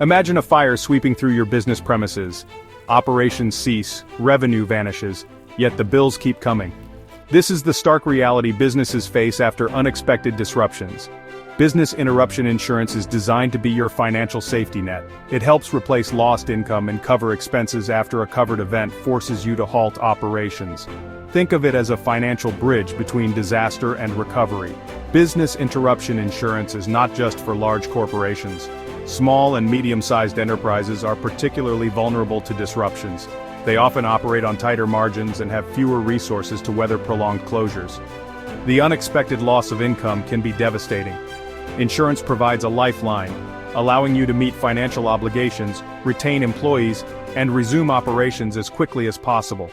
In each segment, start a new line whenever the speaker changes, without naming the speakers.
Imagine a fire sweeping through your business premises. Operations cease, revenue vanishes, yet the bills keep coming. This is the stark reality businesses face after unexpected disruptions. Business interruption insurance is designed to be your financial safety net. It helps replace lost income and cover expenses after a covered event forces you to halt operations. Think of it as a financial bridge between disaster and recovery. Business interruption insurance is not just for large corporations. Small and medium-sized enterprises are particularly vulnerable to disruptions. They often operate on tighter margins and have fewer resources to weather prolonged closures. The unexpected loss of income can be devastating. Insurance provides a lifeline, allowing you to meet financial obligations, retain employees, and resume operations as quickly as possible.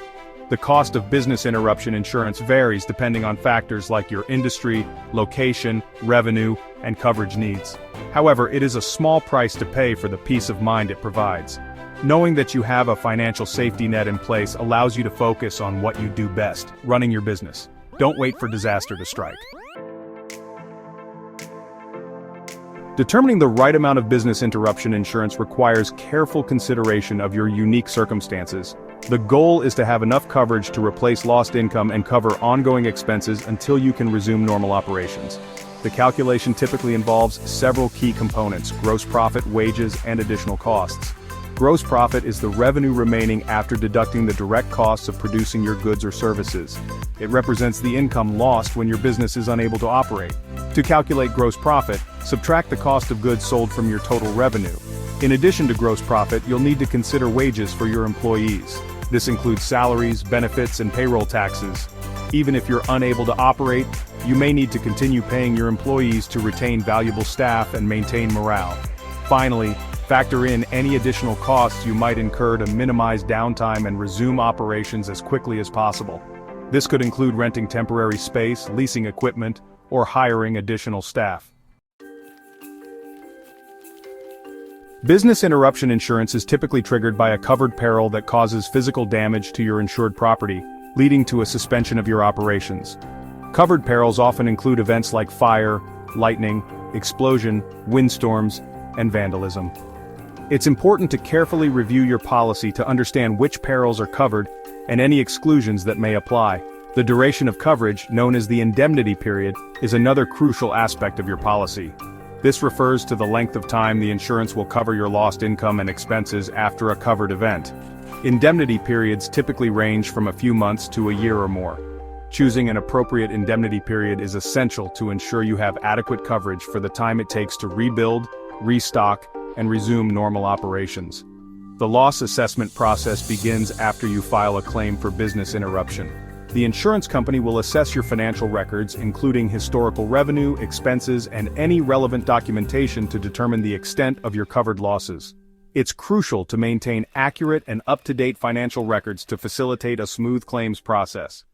The cost of business interruption insurance varies depending on factors like your industry, location, revenue, and coverage needs. However, it is a small price to pay for the peace of mind it provides. Knowing that you have a financial safety net in place allows you to focus on what you do best, running your business. Don't wait for disaster to strike. Determining the right amount of business interruption insurance requires careful consideration of your unique circumstances. The goal is to have enough coverage to replace lost income and cover ongoing expenses until you can resume normal operations. The calculation typically involves several key components: gross profit, wages, and additional costs. Gross profit is the revenue remaining after deducting the direct costs of producing your goods or services. It represents the income lost when your business is unable to operate. To calculate gross profit, subtract the cost of goods sold from your total revenue. In addition to gross profit, you'll need to consider wages for your employees. This includes salaries, benefits, and payroll taxes. Even if you're unable to operate, you may need to continue paying your employees to retain valuable staff and maintain morale. Finally, factor in any additional costs you might incur to minimize downtime and resume operations as quickly as possible. This could include renting temporary space, leasing equipment, or hiring additional staff. Business interruption insurance is typically triggered by a covered peril that causes physical damage to your insured property, leading to a suspension of your operations. Covered perils often include events like fire, lightning, explosion, windstorms, and vandalism. It's important to carefully review your policy to understand which perils are covered and any exclusions that may apply. The duration of coverage, known as the indemnity period, is another crucial aspect of your policy. This refers to the length of time the insurance will cover your lost income and expenses after a covered event. Indemnity periods typically range from a few months to a year or more. Choosing an appropriate indemnity period is essential to ensure you have adequate coverage for the time it takes to rebuild, restock, and resume normal operations. The loss assessment process begins after you file a claim for business interruption. The insurance company will assess your financial records, including historical revenue, expenses, and any relevant documentation to determine the extent of your covered losses. It's crucial to maintain accurate and up-to-date financial records to facilitate a smooth claims process.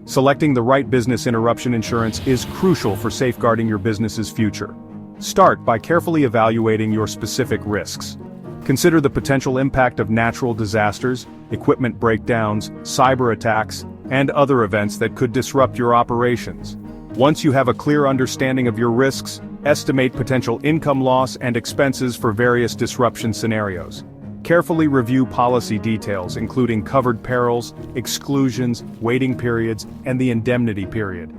Selecting the right business interruption insurance is crucial for safeguarding your business's future. Start by carefully evaluating your specific risks. Consider the potential impact of natural disasters, equipment breakdowns, cyber attacks, and other events that could disrupt your operations. Once you have a clear understanding of your risks, estimate potential income loss and expenses for various disruption scenarios. Carefully review policy details, including covered perils, exclusions, waiting periods, and the indemnity period.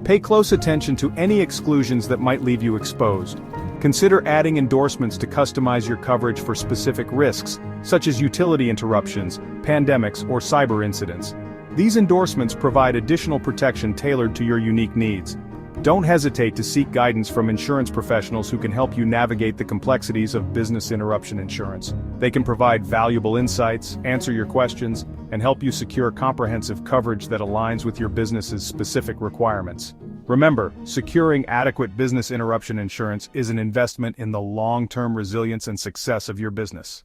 Pay close attention to any exclusions that might leave you exposed. Consider adding endorsements to customize your coverage for specific risks, such as utility interruptions, pandemics, or cyber incidents. These endorsements provide additional protection tailored to your unique needs. Don't hesitate to seek guidance from insurance professionals who can help you navigate the complexities of business interruption insurance. They can provide valuable insights, answer your questions, and help you secure comprehensive coverage that aligns with your business's specific requirements. Remember, securing adequate business interruption insurance is an investment in the long-term resilience and success of your business.